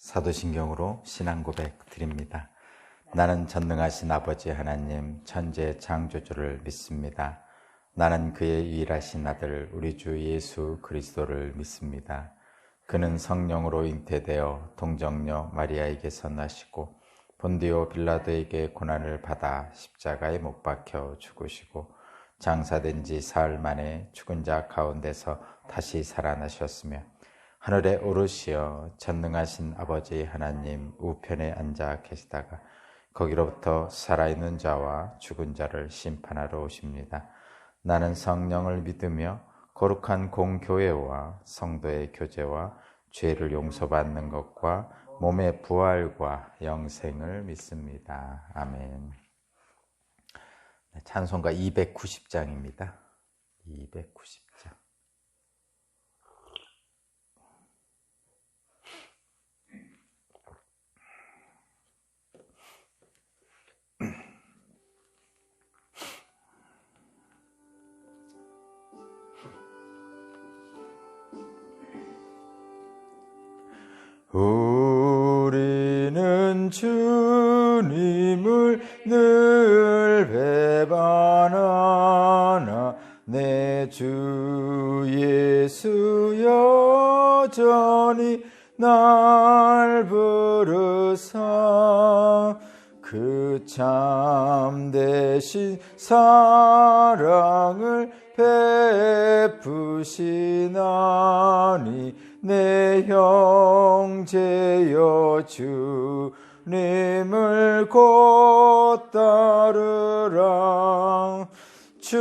사도신경으로 신앙 고백 드립니다. 나는 전능하신 아버지 하나님 천재 창조주를 믿습니다. 나는 그의 유일하신 아들 우리 주 예수 그리스도를 믿습니다. 그는 성령으로 잉태되어 동정녀 마리아에게서 나시고 본디오 빌라도에게 고난을 받아 십자가에 못 박혀 죽으시고 장사된 지 사흘 만에 죽은 자 가운데서 다시 살아나셨으며 하늘에 오르시어 전능하신 아버지 하나님 우편에 앉아 계시다가 거기로부터 살아있는 자와 죽은 자를 심판하러 오십니다. 나는 성령을 믿으며 거룩한 공교회와 성도의 교제와 죄를 용서받는 것과 몸의 부활과 영생을 믿습니다. 아멘. 찬송가 290장입니다. 290장. 우리는 주님을 늘 배반하나 내 주 예수 여전히 날 부르사 그 참되신 사랑을 베푸시나니 내 형제여 주님을 곧 따르라. 주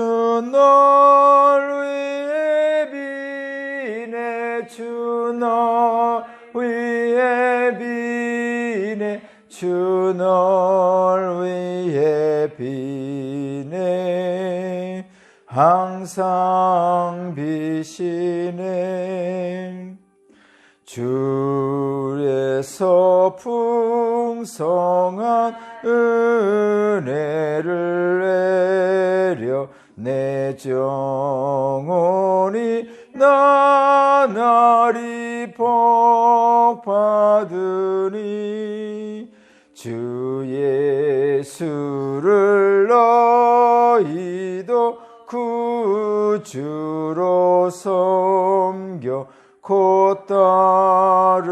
널 위해 비네 주 널 위해 비네 주 널 위해 비네 항상 비시네. 주에서 풍성한 은혜를 내려 내 영혼이 나날이 복받으니 주 예수를 너희도 구주로 섬겨 곧 따르면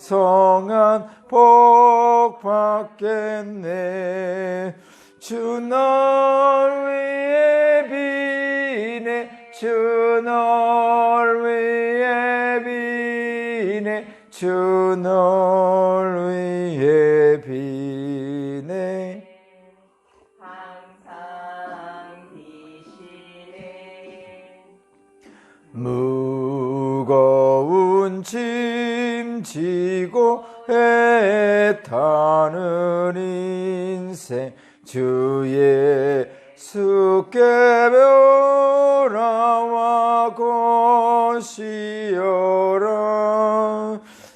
풍성한 복 받겠네. 주 널 위해 비네 주 널 위해 비네 주 널 위해 비네 무거운 짐 지고 애타는 인생 주 예수께 벼라와 고시어라.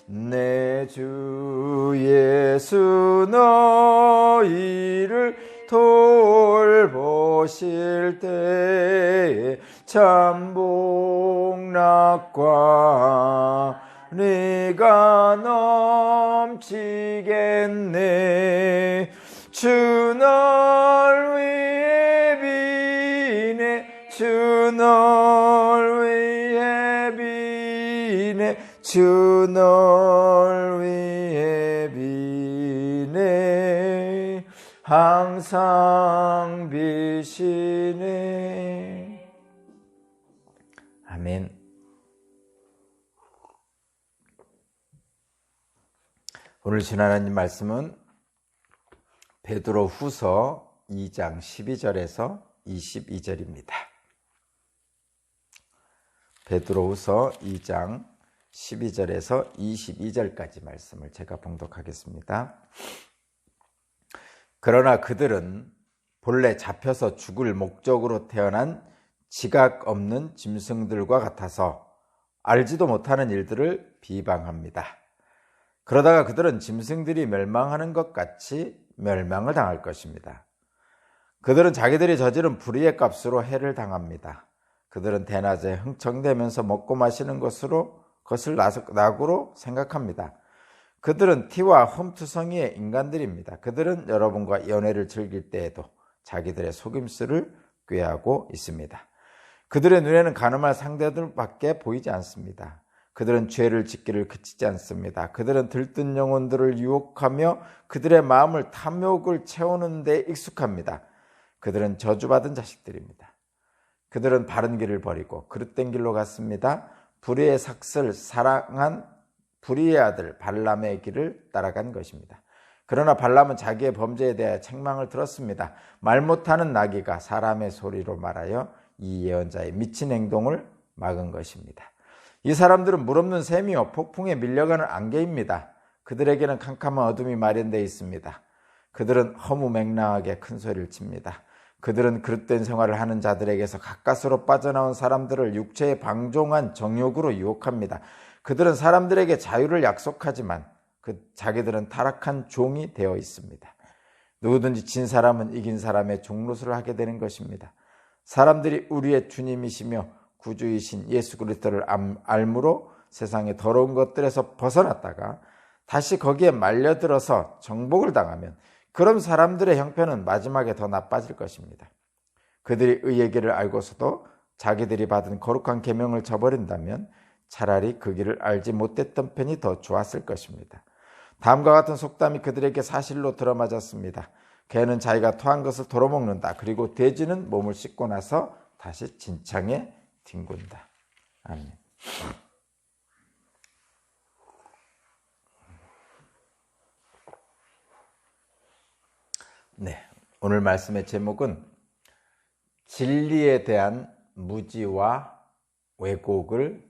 내 주 예수 너희를 돌보실 때에 참 복락과 네가 넘치겠네. 주 널 위해 비네 주 널 위해 비네 주 널 위해 비네 항상 비시네. 아멘. 오늘 주신 하나님 말씀은 베드로 후서 2장 12절에서 22절입니다. 베드로 후서 2장 12절에서 22절까지 말씀을 제가 봉독하겠습니다. 그러나 그들은 본래 잡혀서 죽을 목적으로 태어난 지각 없는 짐승들과 같아서 알지도 못하는 일들을 비방합니다. 그러다가 그들은 짐승들이 멸망하는 것 같이 멸망을 당할 것입니다. 그들은 자기들이 저지른 불의의 값으로 해를 당합니다. 그들은 대낮에 흥청대면서 먹고 마시는 것으로 그것을 낙으로 생각합니다. 그들은 티와 홈투성이의 인간들입니다. 그들은 여러분과 연애를 즐길 때에도 자기들의 속임수를 꾀하고 있습니다. 그들의 눈에는 가늠할 상대들밖에 보이지 않습니다. 그들은 죄를 짓기를 그치지 않습니다. 그들은 들뜬 영혼들을 유혹하며 그들의 마음을 탐욕을 채우는 데 익숙합니다. 그들은 저주받은 자식들입니다. 그들은 바른 길을 버리고 그릇된 길로 갔습니다. 불의의 삭슬 사랑한 불의의 아들 발람의 길을 따라간 것입니다. 그러나 발람은 자기의 범죄에 대해 책망을 들었습니다. 말 못하는 나귀가 사람의 소리로 말하여 이 예언자의 미친 행동을 막은 것입니다. 이 사람들은 물없는 샘이요 폭풍에 밀려가는 안개입니다. 그들에게는 캄캄한 어둠이 마련되어 있습니다. 그들은 허무맹랑하게 큰 소리를 칩니다. 그들은 그릇된 생활을 하는 자들에게서 가까스로 빠져나온 사람들을 육체에 방종한 정욕으로 유혹합니다. 그들은 사람들에게 자유를 약속하지만 자기들은 타락한 종이 되어 있습니다. 누구든지 진 사람은 이긴 사람의 종노릇을 하게 되는 것입니다. 사람들이 우리의 주님이시며 구주이신 예수 그리스도를 알므로 세상의 더러운 것들에서 벗어났다가 다시 거기에 말려들어서 정복을 당하면 그런 사람들의 형편은 마지막에 더 나빠질 것입니다. 그들이 의의 길을 알고서도 자기들이 받은 거룩한 계명을 저버린다면 차라리 그 길을 알지 못했던 편이 더 좋았을 것입니다. 다음과 같은 속담이 그들에게 사실로 들어맞았습니다. 개는 자기가 토한 것을 도로먹는다. 그리고 돼지는 몸을 씻고 나서 다시 진창에 뒹군다. 아멘. 네, 오늘 말씀의 제목은 진리에 대한 무지와 왜곡을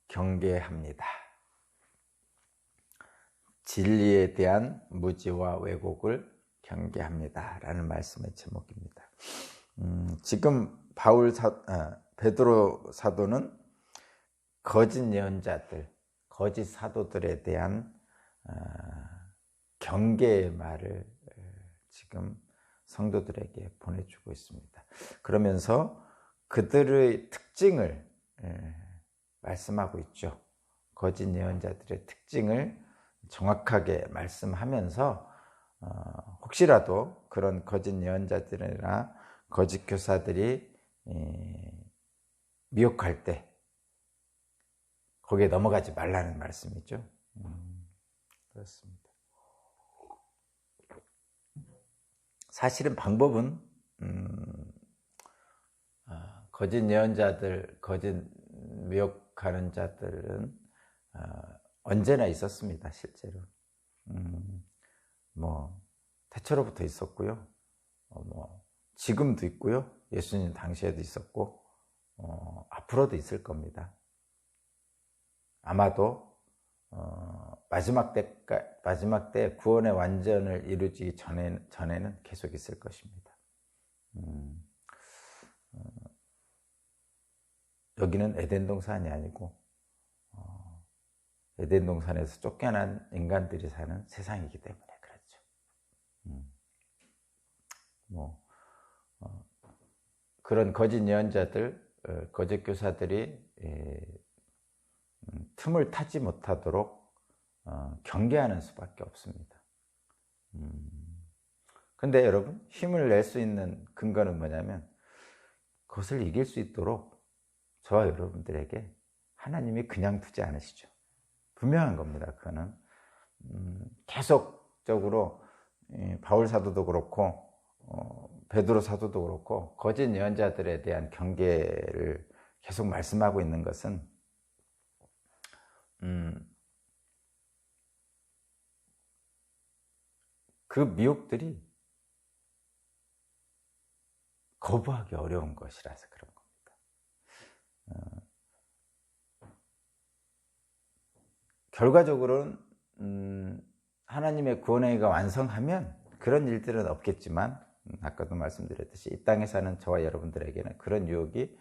경계합니다. 진리에 대한 무지와 왜곡을 경계합니다. 라는 말씀의 제목입니다. 지금 베드로 사도는 거짓 예언자들, 거짓 사도들에 대한 경계의 말을 지금 성도들에게 보내주고 있습니다. 그러면서 그들의 특징을 말씀하고 있죠. 거짓 예언자들의 특징을 정확하게 말씀하면서 혹시라도 그런 거짓 예언자들이나 거짓 교사들이 미혹할 때 거기에 넘어가지 말라는 말씀이죠. 그렇습니다. 사실은 방법은 거짓 예언자들, 거짓 미혹하는 자들은 언제나 있었습니다. 실제로 태초로부터 있었고요. 지금도 있고요. 예수님 당시에도 있었고 앞으로도 있을 겁니다. 아마도 마지막 때 구원의 완전을 이루기 전에는 계속 있을 것입니다. 여기는 에덴 동산이 아니고 에덴 동산에서 쫓겨난 인간들이 사는 세상이기 때문에 그렇죠. 그런 거짓 예언자들, 거짓 교사들이 틈을 타지 못하도록 경계하는 수밖에 없습니다. 근데 여러분, 힘을 낼 수 있는 근거는 뭐냐면 그것을 이길 수 있도록 저와 여러분들에게 하나님이 그냥 두지 않으시죠. 분명한 겁니다. 그거는 계속적으로 바울 사도도 그렇고 베드로 사도도 그렇고 거짓 예언자들에 대한 경계를 계속 말씀하고 있는 것은 그 미혹들이 거부하기 어려운 것이라서 그런 겁니다. 결과적으로는 하나님의 구원의 의가 완성하면 그런 일들은 없겠지만 아까도 말씀드렸듯이 이 땅에 사는 저와 여러분들에게는 그런 유혹이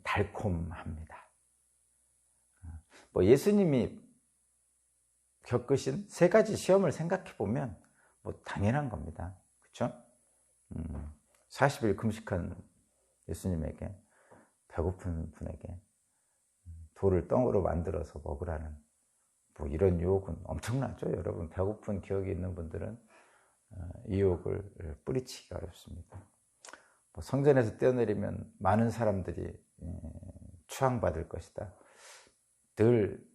달콤합니다. 예수님이 겪으신 세 가지 시험을 생각해 보면 당연한 겁니다. 그렇죠? 40일 금식한 예수님에게, 배고픈 분에게 돌을 떡으로 만들어서 먹으라는 뭐 이런 유혹은 엄청나죠. 여러분 배고픈 기억이 있는 분들은 이 유혹을 뿌리치기가 어렵습니다. 뭐 성전에서 뛰어내리면 많은 사람들이 추앙받을 것이다. 늘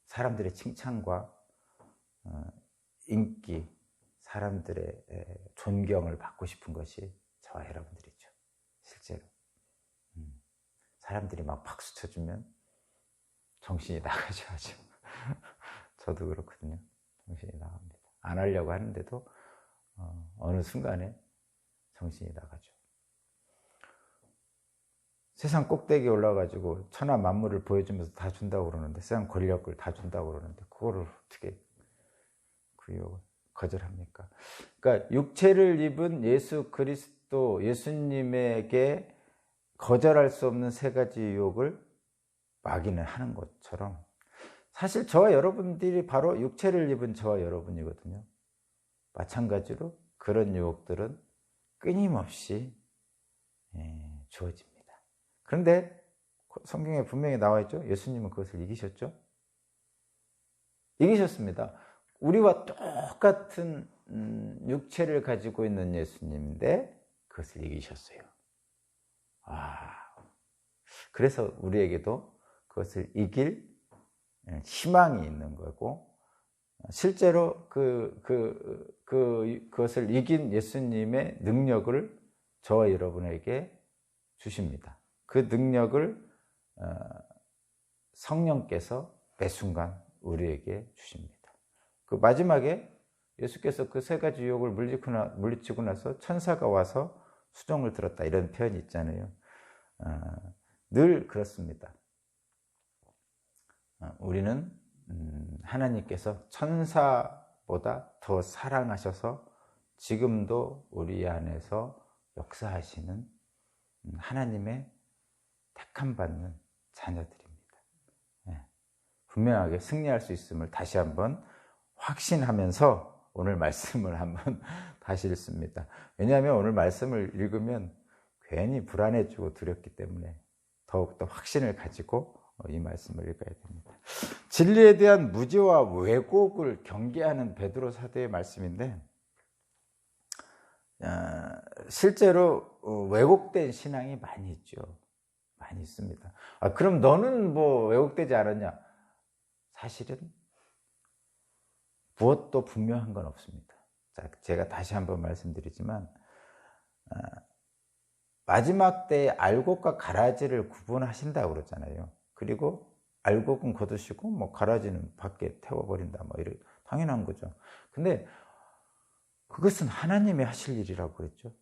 사람들의 칭찬과 인기, 사람들의 존경을 받고 싶은 것이 저와 여러분들이죠. 실제로 사람들이 막 박수 쳐주면 정신이 나가죠. 아주. 저도 그렇거든요. 정신이 나갑니다. 안 하려고 하는데도 어느 순간에 정신이 나가죠. 세상 꼭대기에 올라가지고 천하 만물을 보여주면서 다 준다고 그러는데, 세상 권력을 다 준다고 그러는데 그거를 어떻게 그 유혹을 거절합니까? 그러니까 육체를 입은 예수 그리스도 예수님에게 거절할 수 없는 세 가지 유혹을 마귀는 하는 것처럼, 사실 저와 여러분들이 바로 육체를 입은 저와 여러분이거든요. 마찬가지로 그런 유혹들은 끊임없이 주어집니다. 그런데 성경에 분명히 나와 있죠. 예수님은 그것을 이기셨죠. 이기셨습니다. 우리와 똑같은 육체를 가지고 있는 예수님인데 그것을 이기셨어요. 그래서 우리에게도 그것을 이길 희망이 있는 거고, 실제로 그것을 이긴 예수님의 능력을 저와 여러분에게 주십니다. 그 능력을 성령께서 매 순간 우리에게 주십니다. 그 마지막에 예수께서 그 세 가지 유혹을 물리치고 나서 천사가 와서 수종을 들었다, 이런 표현이 있잖아요. 늘 그렇습니다. 우리는 하나님께서 천사보다 더 사랑하셔서 지금도 우리 안에서 역사하시는 하나님의 택함받는 자녀들입니다. 분명하게 승리할 수 있음을 다시 한번 확신하면서 오늘 말씀을 한번 다시 읽습니다. 왜냐하면 오늘 말씀을 읽으면 괜히 불안해지고 두렵기 때문에 더욱더 확신을 가지고 이 말씀을 읽어야 됩니다. 진리에 대한 무지와 왜곡을 경계하는 베드로 사도의 말씀인데, 실제로 왜곡된 신앙이 많이 있죠. 많이 있습니다. 그럼 너는 뭐 왜곡되지 않았냐? 사실은 무엇도 분명한 건 없습니다. 자, 제가 다시 한번 말씀드리지만, 마지막 때에 알곡과 가라지를 구분하신다고 그러잖아요. 그리고 알곡은 거두시고 뭐 가라지는 밖에 태워버린다, 뭐 이런 당연한 거죠. 근데 그것은 하나님이 하실 일이라고 그랬죠.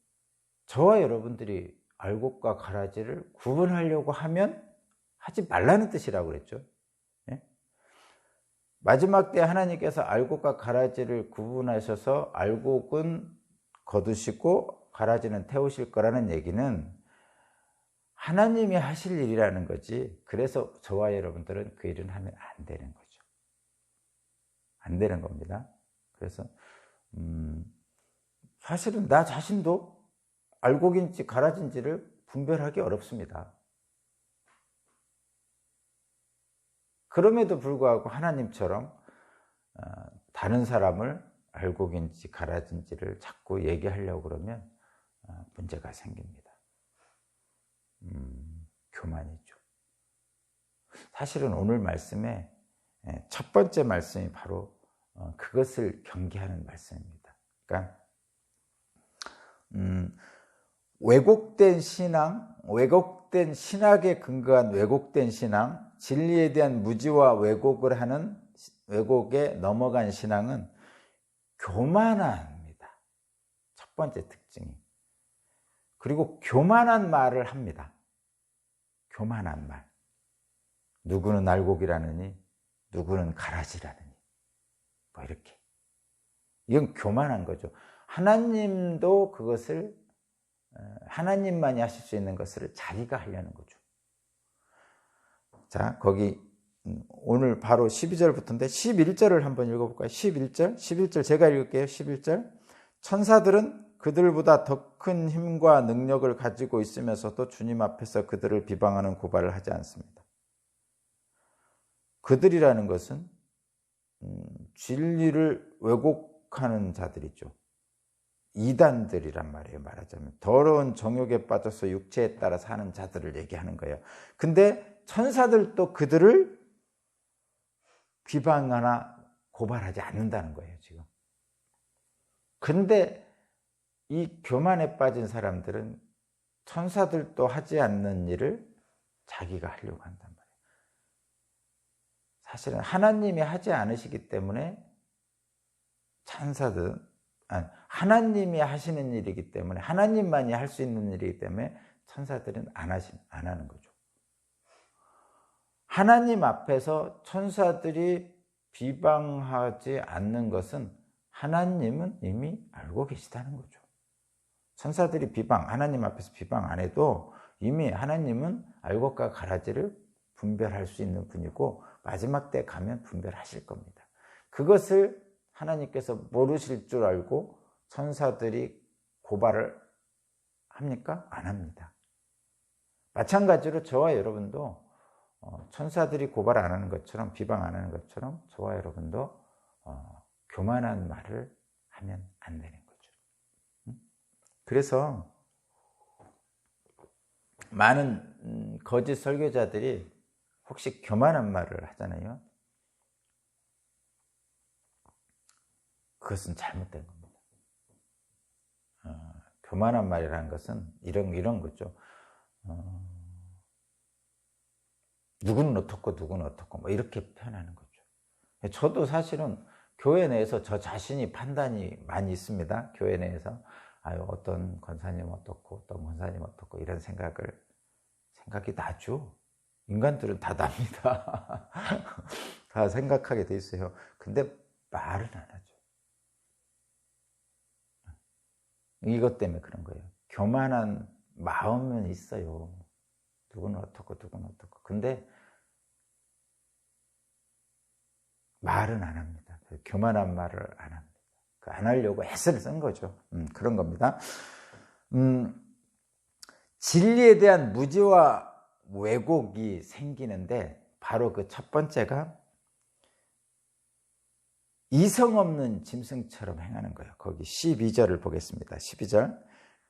저와 여러분들이 알곡과 가라지를 구분하려고 하면 하지 말라는 뜻이라고 그랬죠. 마지막 때 하나님께서 알곡과 가라지를 구분하셔서 알곡은 거두시고 가라지는 태우실 거라는 얘기는 하나님이 하실 일이라는 거지, 그래서 저와 여러분들은 그 일은 하면 안 되는 거죠. 안 되는 겁니다. 그래서 사실은 나 자신도 알곡인지 가라지인지를 분별하기 어렵습니다. 그럼에도 불구하고 하나님처럼 다른 사람을 알곡인지 가라지인지를 자꾸 얘기하려고 그러면 문제가 생깁니다. 교만이죠. 사실은 오늘 말씀에 첫 번째 말씀이 바로 그것을 경계하는 말씀입니다. 그러니까 왜곡된 신앙, 왜곡된 신학에 근거한 왜곡된 신앙, 진리에 대한 무지와 왜곡을 하는 왜곡에 넘어간 신앙은 교만합니다. 첫 번째 특징이. 그리고 교만한 말을 합니다. 교만한 말. 누구는 알곡이라느니 누구는 가라지라느니 뭐 이렇게. 이건 교만한 거죠. 하나님도 그것을, 하나님만이 하실 수 있는 것을 자기가 하려는 거죠. 자, 거기 오늘 바로 12절부터인데 11절을 한번 읽어볼까요? 11절 제가 읽을게요. 11절. 천사들은 그들보다 더 큰 힘과 능력을 가지고 있으면서도 주님 앞에서 그들을 비방하는 고발을 하지 않습니다. 그들이라는 것은 진리를 왜곡하는 자들이죠. 이단들이란 말이에요. 말하자면 더러운 정욕에 빠져서 육체에 따라 사는 자들을 얘기하는 거예요. 근데 천사들도 그들을 비방하나 고발하지 않는다는 거예요, 지금. 근데 이 교만에 빠진 사람들은 천사들도 하지 않는 일을 자기가 하려고 한단 말이에요. 사실은 하나님이 하지 않으시기 때문에 천사들은, 하나님이 하시는 일이기 때문에, 하나님만이 할 수 있는 일이기 때문에 천사들은 안 하는 거죠. 하나님 앞에서 천사들이 비방하지 않는 것은 하나님은 이미 알고 계시다는 거죠. 천사들이 하나님 앞에서 비방 안 해도 이미 하나님은 알곡과 가라지를 분별할 수 있는 분이고 마지막 때 가면 분별하실 겁니다. 그것을 하나님께서 모르실 줄 알고 천사들이 고발을 합니까? 안 합니다. 마찬가지로 저와 여러분도 천사들이 고발 안 하는 것처럼, 비방 안 하는 것처럼 저와 여러분도 교만한 말을 하면 안 되는 거죠. 그래서 많은 거짓 설교자들이 혹시 교만한 말을 하잖아요. 그것은 잘못된 겁니다. 교만한 말이라는 것은 이런 거죠. 누구는 어떻고 누구는 어떻고 뭐 이렇게 표현하는 거죠. 저도 사실은 교회 내에서 저 자신이 판단이 많이 있습니다. 교회 내에서 어떤 권사님 어떻고 어떤 권사님 어떻고 이런 생각이 나죠. 인간들은 다 납니다. 다 생각하게 돼 있어요. 근데 말은 안 하죠. 이것 때문에 그런 거예요. 교만한 마음은 있어요. 누구는 어떻고 누구는 어떻고. 근데 말은 안 합니다. 교만한 말을 안 합니다. 안 하려고 애쓰를 쓴 거죠. 그런 겁니다. 진리에 대한 무지와 왜곡이 생기는데 바로 그 첫 번째가 이성 없는 짐승처럼 행하는 거예요. 거기 12절을 보겠습니다. 12절.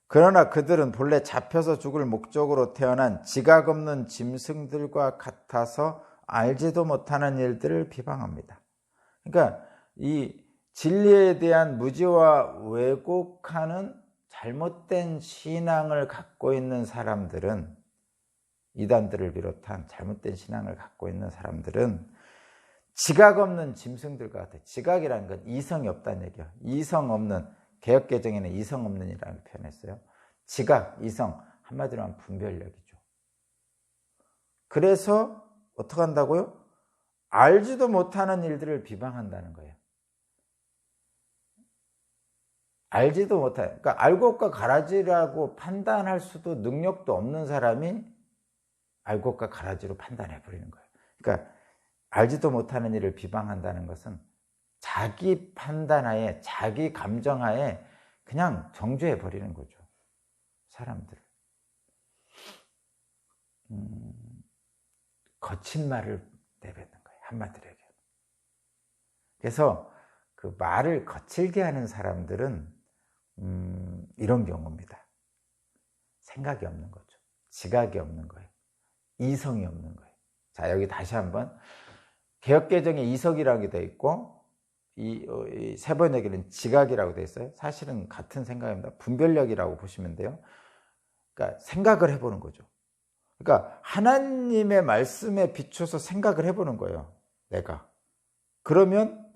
그러나 그들은 본래 잡혀서 죽을 목적으로 태어난 지각 없는 짐승들과 같아서 알지도 못하는 일들을 비방합니다. 그러니까 이 진리에 대한 무지와 왜곡하는 잘못된 신앙을 갖고 있는 사람들은, 이단들을 비롯한 잘못된 신앙을 갖고 있는 사람들은 지각 없는 짐승들과 같아요. 지각이라는 건 이성이 없다는 얘기예요. 이성 없는, 개역개정에는 이성 없는이라는 표현했어요. 지각, 이성, 한마디로 하면 분별력이죠. 그래서 어떻게 한다고요? 알지도 못하는 일들을 비방한다는 거예요. 알지도 못해요. 그러니까 알곡과 가라지라고 판단할 수도 능력도 없는 사람이 알곡과 가라지로 판단해 버리는 거예요. 그러니까 알지도 못하는 일을 비방한다는 것은 자기 판단하에, 자기 감정하에 그냥 정죄해 버리는 거죠. 사람들을. 거친 말을 내뱉는 거예요. 한마디로 얘기하면. 그래서 그 말을 거칠게 하는 사람들은 이런 경우입니다. 생각이 없는 거죠. 지각이 없는 거예요. 이성이 없는 거예요. 자, 여기 다시 한번 개역개정에 이성이라고 되어 있고 이 세 번역에는 지각이라고 되어 있어요. 사실은 같은 생각입니다. 분별력이라고 보시면 돼요. 그러니까 생각을 해보는 거죠. 그러니까 하나님의 말씀에 비춰서 생각을 해보는 거예요. 내가. 그러면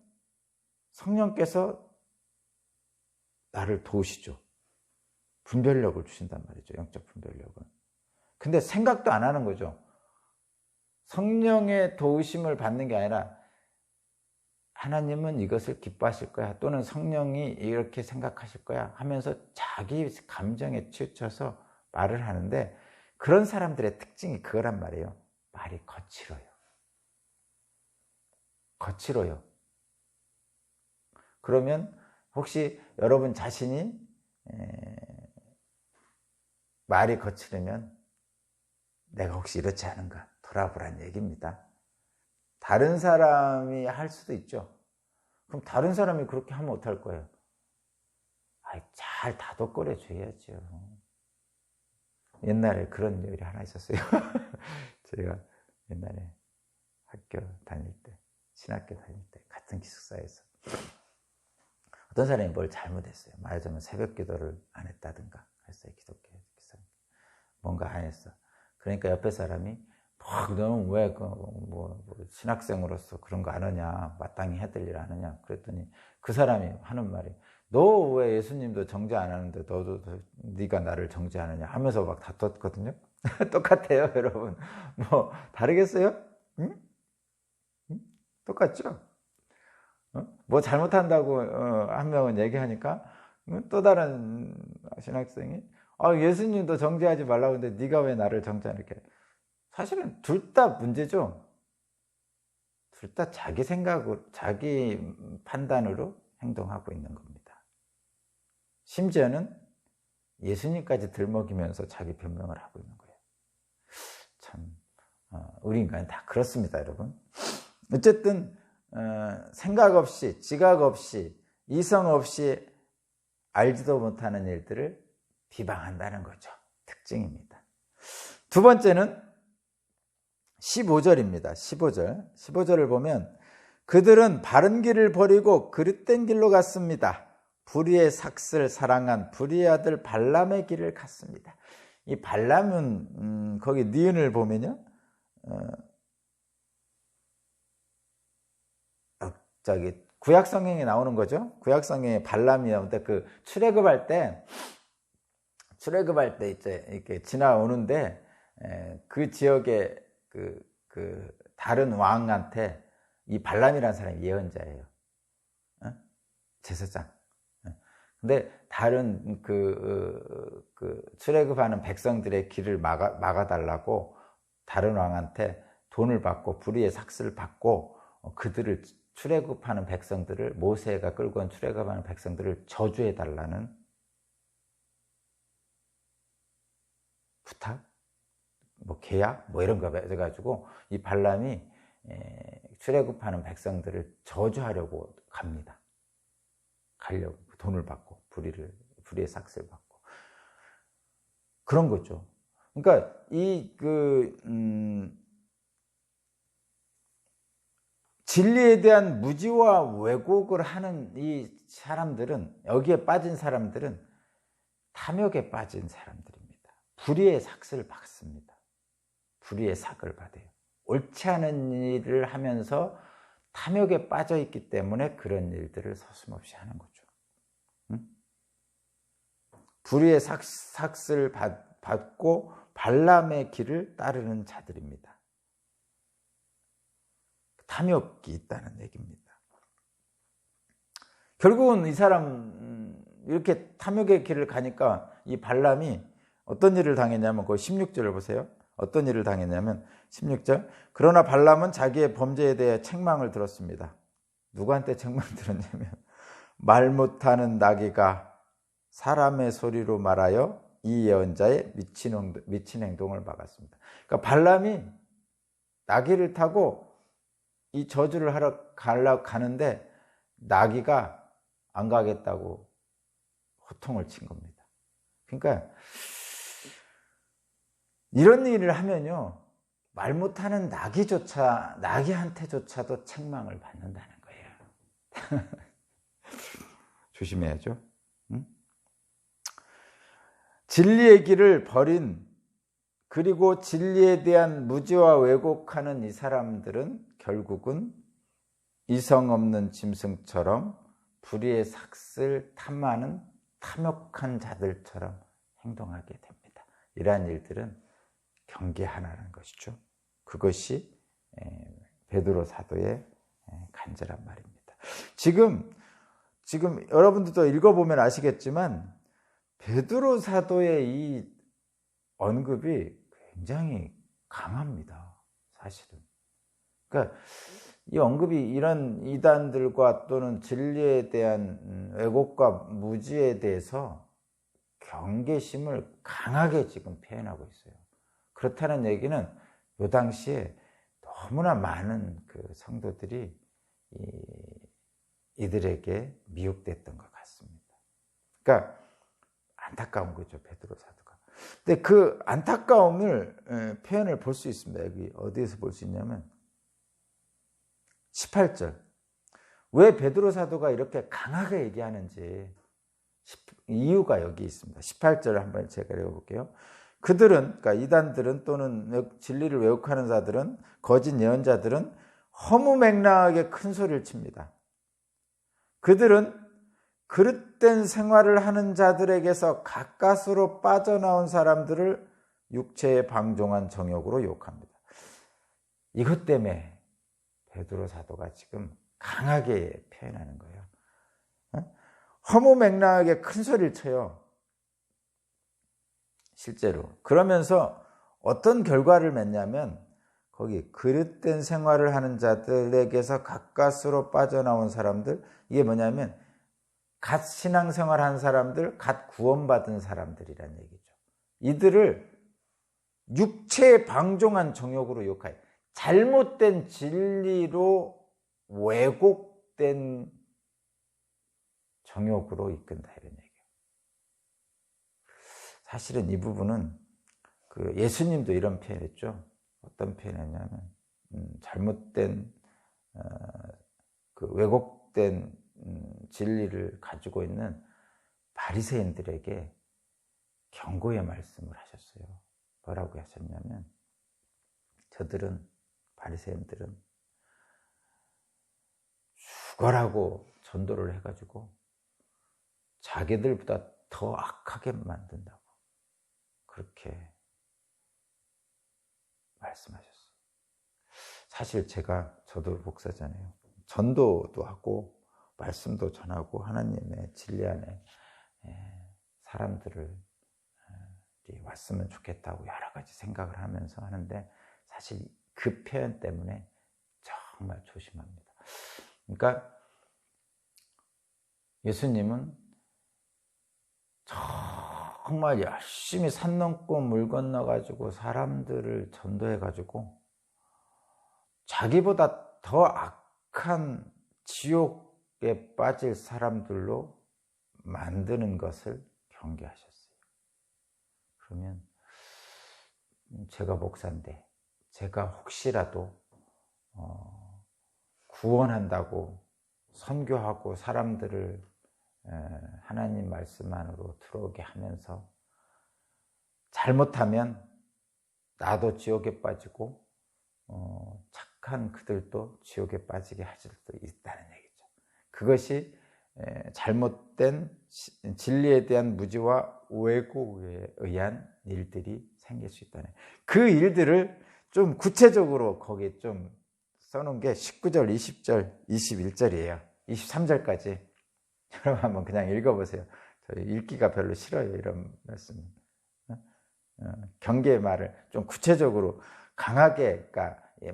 성령께서 나를 도우시죠. 분별력을 주신단 말이죠. 영적 분별력은. 근데 생각도 안 하는 거죠. 성령의 도우심을 받는 게 아니라 하나님은 이것을 기뻐하실 거야, 또는 성령이 이렇게 생각하실 거야 하면서 자기 감정에 치우쳐서 말을 하는데, 그런 사람들의 특징이 그거란 말이에요. 말이 거칠어요. 거칠어요. 그러면 혹시 여러분 자신이 말이 거칠으면 내가 혹시 이렇지 않은가 돌아보라는 얘기입니다. 다른 사람이 할 수도 있죠. 그럼 다른 사람이 그렇게 하면 어떡할 거예요? 잘 다독거려 줘야죠. 옛날에 그런 일이 하나 있었어요. 제가 옛날에 학교 다닐 때, 신학교 다닐 때 같은 기숙사에서 어떤 사람이 뭘 잘못했어요. 말하자면 새벽 기도를 안 했다든가 그랬어요. 기독교 기사 뭔가 안 했어. 그러니까 옆에 사람이 너는 왜 신학생으로서 그런 거 안 하냐, 마땅히 해야 될 일 안 하냐. 그랬더니 그 사람이 하는 말이, 너 왜 예수님도 정죄 안 하는데 너도 네가 나를 정죄하느냐 하면서 막 다퉜거든요. 똑같아요, 여러분. 뭐 다르겠어요? 응? 응? 똑같죠? 뭐 잘못한다고 한 명은 얘기하니까 또 다른 신학생이 예수님도 정죄하지 말라고 하는데 네가 왜 나를 정죄하냐. 이렇게. 사실은 둘 다 문제죠. 둘 다 자기 생각으로, 자기 판단으로 행동하고 있는 겁니다. 심지어는 예수님까지 들먹이면서 자기 변명을 하고 있는 거예요. 참, 우리 인간은 다 그렇습니다, 여러분. 어쨌든 생각 없이, 지각 없이, 이성 없이 알지도 못하는 일들을 비방한다는 거죠. 특징입니다. 두 번째는 15절입니다. 15절을 보면 그들은 바른 길을 버리고 그릇된 길로 갔습니다. 불의의 삭슬 사랑한 불의의 아들 발람의 길을 갔습니다. 이 발람은 거기 니은을 보면요, 저기 구약 성경에 나오는 거죠. 구약 성경에 발람이 나오는데 그 출애굽할 때 이제 이렇게 지나오는데 그 지역에 그 다른 왕한테 이 발람이라는 사람이 예언자예요. 제사장. 근데 다른 그 출애굽하는 백성들의 길을 막아달라고 다른 왕한테 돈을 받고 불의의 삭슬을 받고 그들을 출애굽하는 백성들을, 모세가 끌고 온 출애굽하는 백성들을 저주해달라는 부탁? 뭐 계약? 뭐 이런 거 해가지고 이 발람이 출애굽하는 백성들을 저주하려고 갑니다. 가려고 돈을 받고 불의의 삭슬 받고 그런 거죠. 그러니까 진리에 대한 무지와 왜곡을 하는 이 사람들은, 여기에 빠진 사람들은 탐욕에 빠진 사람들입니다. 불의의 삭슬을 받습니다. 불의의 삭을 받아요. 옳지 않은 일을 하면서 탐욕에 빠져 있기 때문에 그런 일들을 서슴없이 하는 거죠. 불의의 삭슬을 받고 발람의 길을 따르는 자들입니다. 탐욕이 있다는 얘기입니다. 결국은 이 사람 이렇게 탐욕의 길을 가니까 이 발람이 어떤 일을 당했냐면 그 16절을 보세요. 어떤 일을 당했냐면 16절, 그러나 발람은 자기의 범죄에 대해 책망을 들었습니다. 누구한테 책망 들었냐면 말 못하는 나귀가 사람의 소리로 말하여 이 예언자의 미친 행동을 막았습니다. 그러니까 발람이 나귀를 타고 이 저주를 하러 가는데 나귀가 안 가겠다고 호통을 친 겁니다. 그러니까 이런 일을 하면요, 말 못하는 나귀한테조차도 책망을 받는다는 거예요. 조심해야죠. 응? 진리의 길을 버린, 그리고 진리에 대한 무지와 왜곡하는 이 사람들은 결국은 이성 없는 짐승처럼 불의의 삭슬 탐하는 탐욕한 자들처럼 행동하게 됩니다. 이러한 일들은 경계하라는 것이죠. 그것이 베드로 사도의 간절한 말입니다. 지금 여러분들도 읽어보면 아시겠지만 베드로 사도의 이 언급이 굉장히 강합니다. 사실은. 그러니까 이 언급이 이런 이단들과 또는 진리에 대한 왜곡과 무지에 대해서 경계심을 강하게 지금 표현하고 있어요. 그렇다는 얘기는 이 당시에 너무나 많은 그 성도들이 이들에게 미혹됐던 것 같습니다. 그러니까 안타까운 거죠, 베드로 사도가. 근데 그 안타까움을 표현을 볼 수 있습니다. 여기 어디에서 볼 수 있냐면 18절. 왜 베드로 사도가 이렇게 강하게 얘기하는지 이유가 여기 있습니다. 18절을 한번 제가 읽어볼게요. 그들은, 그러니까 이단들은 또는 진리를 왜곡하는 자들은, 거짓 예언자들은 허무맹랑하게 큰 소리를 칩니다. 그들은 그릇된 생활을 하는 자들에게서 가까스로 빠져나온 사람들을 육체에 방종한 정욕으로 욕합니다. 이것 때문에 베드로 사도가 지금 강하게 표현하는 거예요. 허무맹랑하게 큰 소리를 쳐요. 실제로. 그러면서 어떤 결과를 맺냐면 거기 그릇된 생활을 하는 자들에게서 가까스로 빠져나온 사람들, 이게 뭐냐면 갓 신앙생활 한 사람들, 갓 구원받은 사람들이란 얘기죠. 이들을 육체에 방종한 정욕으로 욕하여 잘못된 진리로 왜곡된 정욕으로 이끈다, 이런 얘기예요. 사실은 이 부분은 그 예수님도 이런 표현했죠. 어떤 표현이냐면 잘못된 그 왜곡된 진리를 가지고 있는 바리새인들에게 경고의 말씀을 하셨어요. 뭐라고 하셨냐면 바리새인들은 죽어라고 전도를 해가지고 자기들보다 더 악하게 만든다고 그렇게 말씀하셨어요. 사실 저도 목사잖아요. 전도도 하고 말씀도 전하고 하나님의 진리 안에 사람들을 왔으면 좋겠다고 여러 가지 생각을 하면서 하는데 사실 그 표현 때문에 정말 조심합니다. 그러니까 예수님은 정말 열심히 산 넘고 물 건너가지고 사람들을 전도해가지고 자기보다 더 악한 지옥에 빠질 사람들로 만드는 것을 경계하셨어요. 그러면 제가 목사인데 제가 혹시라도 구원한다고 선교하고 사람들을 하나님 말씀 안으로 들어오게 하면서 잘못하면 나도 지옥에 빠지고 착한 그들도 지옥에 빠지게 할 수도 있다는 얘기죠. 그것이 잘못된 진리에 대한 무지와 왜곡에 의한 일들이 생길 수 있다는, 그 일들을 좀 구체적으로 거기 좀 써놓은 게 19절, 20절, 21절이에요. 23절까지 여러분 한번 그냥 읽어보세요. 저 읽기가 별로 싫어요, 이런 말씀. 경계의 말을 좀 구체적으로 강하게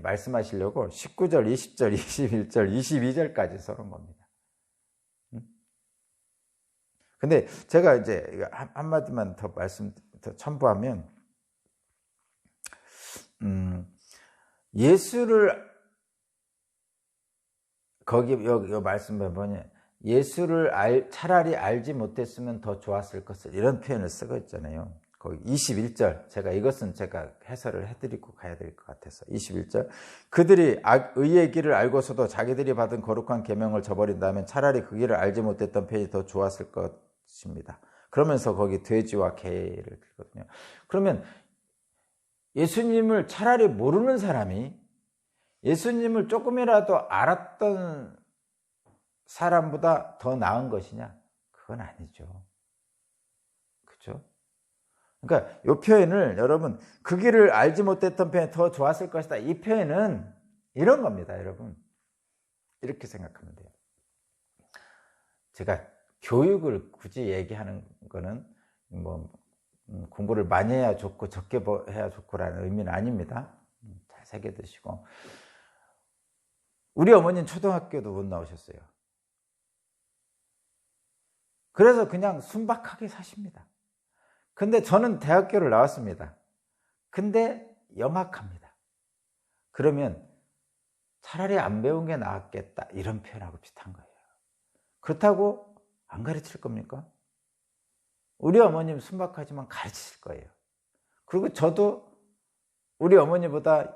말씀하시려고 19절, 20절, 21절, 22절까지 써놓은 겁니다. 근데 제가 이제 한마디만 더 더 첨부하면, 예수를, 여기 말씀해 보니, 예수를 차라리 알지 못했으면 더 좋았을 것을, 이런 표현을 쓰고 있잖아요. 거기 21절, 제가 해설을 해드리고 가야 될 것 같아서 21절, 그들이 의의 길을 알고서도 자기들이 받은 거룩한 계명을 저버린다면 차라리 그 길을 알지 못했던 편이 더 좋았을 것입니다. 그러면서 거기 돼지와 개를 들거든요. 그러면 예수님을 차라리 모르는 사람이 예수님을 조금이라도 알았던 사람보다 더 나은 것이냐? 그건 아니죠. 그렇죠? 그러니까 이 표현을 여러분, 그 길을 알지 못했던 편이 더 좋았을 것이다, 이 표현은 이런 겁니다, 여러분. 이렇게 생각하면 돼요. 제가 교육을 굳이 얘기하는 거는 공부를 많이 해야 좋고 적게 해야 좋고라는 의미는 아닙니다. 잘 새겨드시고. 우리 어머니는 초등학교도 못 나오셨어요. 그래서 그냥 순박하게 사십니다. 근데 저는 대학교를 나왔습니다. 근데 영악합니다. 그러면 차라리 안 배운 게 나았겠다, 이런 표현하고 비슷한 거예요. 그렇다고 안 가르칠 겁니까? 우리 어머님 순박하지만 가르치실 거예요. 그리고 저도 우리 어머니보다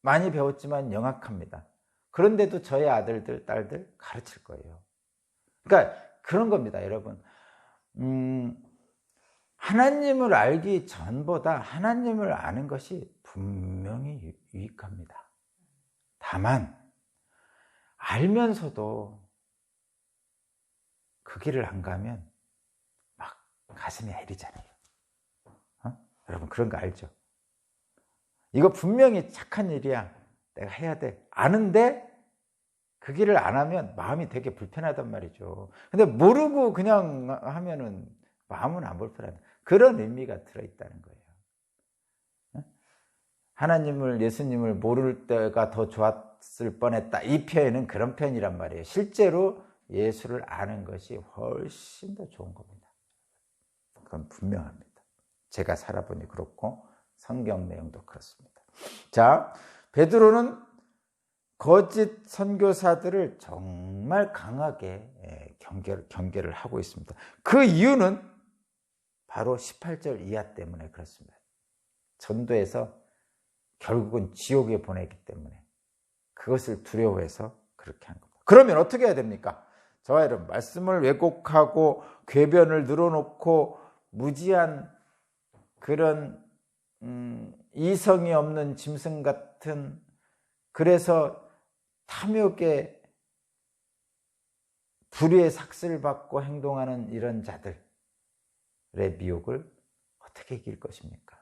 많이 배웠지만 영악합니다. 그런데도 저의 아들들, 딸들 가르칠 거예요. 그러니까 그런 겁니다, 여러분. 하나님을 알기 전보다 하나님을 아는 것이 분명히 유익합니다. 다만 알면서도 그 길을 안 가면 막 가슴이 애리잖아요. 여러분 그런 거 알죠? 이거 분명히 착한 일이야, 내가 해야 돼, 아는데 그 길을 안 하면 마음이 되게 불편하단 말이죠. 근데 모르고 그냥 하면은 마음은 안 불편하다, 그런 의미가 들어있다는 거예요. 하나님을, 예수님을 모를 때가 더 좋았을 뻔했다, 이 표현은 그런 표현이란 말이에요. 실제로 예수를 아는 것이 훨씬 더 좋은 겁니다. 그건 분명합니다. 제가 살아보니 그렇고 성경 내용도 그렇습니다. 자, 베드로는 거짓 선교사들을 정말 강하게 경계를 하고 있습니다. 그 이유는 바로 18절 이하 때문에 그렇습니다. 전도해서 결국은 지옥에 보내기 때문에 그것을 두려워해서 그렇게 한 겁니다. 그러면 어떻게 해야 됩니까? 저와 여러분, 말씀을 왜곡하고 궤변을 늘어놓고 무지한 그런 이성이 없는 짐승 같은, 그래서 탐욕에 불의의 삭슬 받고 행동하는 이런 자들의 미혹을 어떻게 이길 것입니까?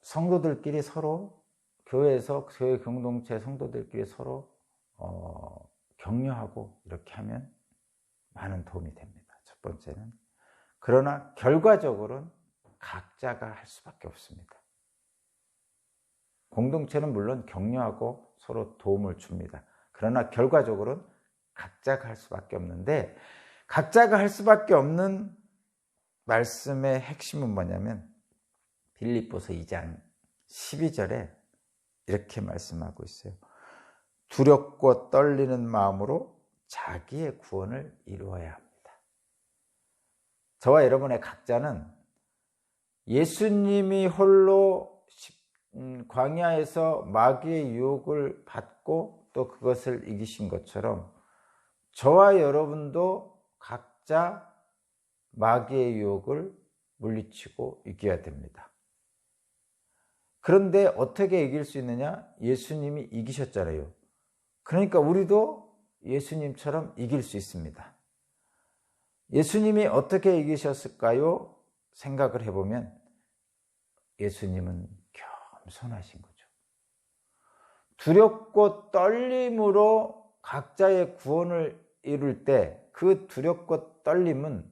성도들끼리 서로, 교회에서 교회 공동체 성도들끼리 서로 격려하고 이렇게 하면 많은 도움이 됩니다. 첫 번째는. 그러나 결과적으로는 각자가 할 수밖에 없습니다. 공동체는 물론 격려하고 서로 도움을 줍니다. 그러나 결과적으로는 각자가 할 수밖에 없는데, 각자가 할 수밖에 없는 말씀의 핵심은 뭐냐면 빌립보서 2장 12절에 이렇게 말씀하고 있어요. 두렵고 떨리는 마음으로 자기의 구원을 이루어야 합니다. 저와 여러분의 각자는 예수님이 홀로 광야에서 마귀의 유혹을 받고 또 그것을 이기신 것처럼 저와 여러분도 각자 마귀의 유혹을 물리치고 이겨야 됩니다. 그런데 어떻게 이길 수 있느냐? 예수님이 이기셨잖아요. 그러니까 우리도 예수님처럼 이길 수 있습니다. 예수님이 어떻게 이기셨을까요? 생각을 해보면 예수님은 겸손하신 거죠. 두렵고 떨림으로 각자의 구원을 이룰 때 그 두렵고 떨림은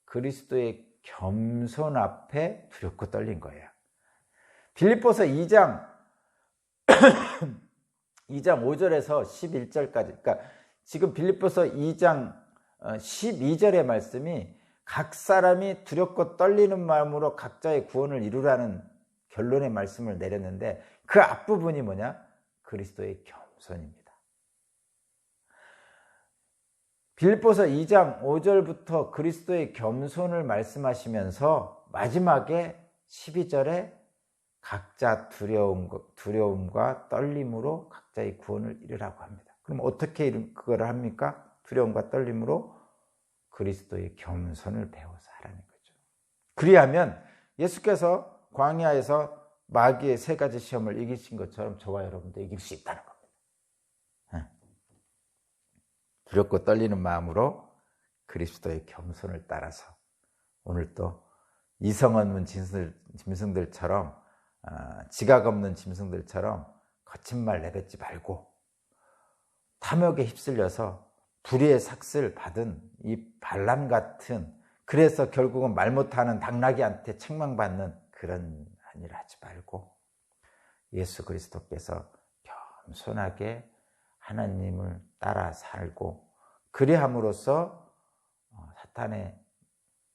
그리스도의 겸손 앞에 두렵고 떨린 거예요. 빌립보서 2장 5절에서 11절까지, 그러니까 지금 빌립보서 2장 12절의 말씀이 각 사람이 두렵고 떨리는 마음으로 각자의 구원을 이루라는 결론의 말씀을 내렸는데, 그 앞부분이 뭐냐? 그리스도의 겸손입니다. 빌립보서 2장 5절부터 그리스도의 겸손을 말씀하시면서 마지막에 12절에 각자 두려움과 떨림으로 각자의 구원을 이루라고 합니다. 그럼 어떻게 그걸 합니까? 두려움과 떨림으로 그리스도의 겸손을 배워서 하라는 거죠. 그리하면 예수께서 광야에서 마귀의 3가지 시험을 이기신 것처럼 저와 여러분도 이길 수 있다는 겁니다. 두렵고 떨리는 마음으로 그리스도의 겸손을 따라서 오늘 또 이성 없는 짐승들처럼, 지각 없는 짐승들처럼 거친 말 내뱉지 말고 탐욕에 휩쓸려서 불의의 삭슬 받은 이 발람 같은, 그래서 결국은 말 못하는 당나귀한테 책망받는 그런 일 하지 말고 예수 그리스도께서 겸손하게 하나님을 따라 살고, 그리함으로써 사탄의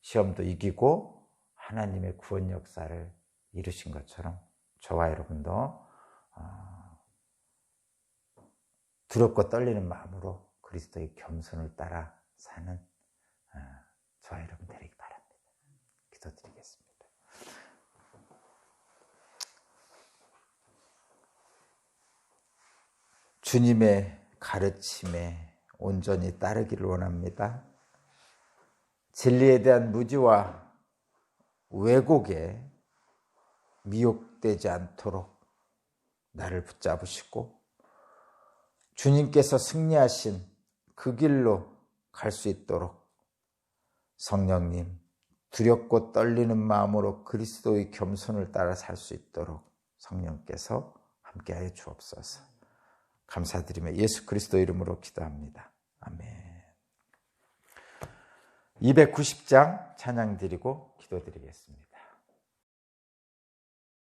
시험도 이기고 하나님의 구원 역사를 이루신 것처럼 저와 여러분도 두렵고 떨리는 마음으로 그리스도의 겸손을 따라 사는 저와 여러분 되리기 바랍니다. 기도드리겠습니다. 주님의 가르침에 온전히 따르기를 원합니다. 진리에 대한 무지와 왜곡에 미혹되지 않도록 나를 붙잡으시고 주님께서 승리하신 그 길로 갈 수 있도록 성령님, 두렵고 떨리는 마음으로 그리스도의 겸손을 따라 살 수 있도록 성령께서 함께하여 주옵소서. 감사드리며 예수 그리스도 이름으로 기도합니다. 아멘. 290장 찬양 드리고 기도드리겠습니다.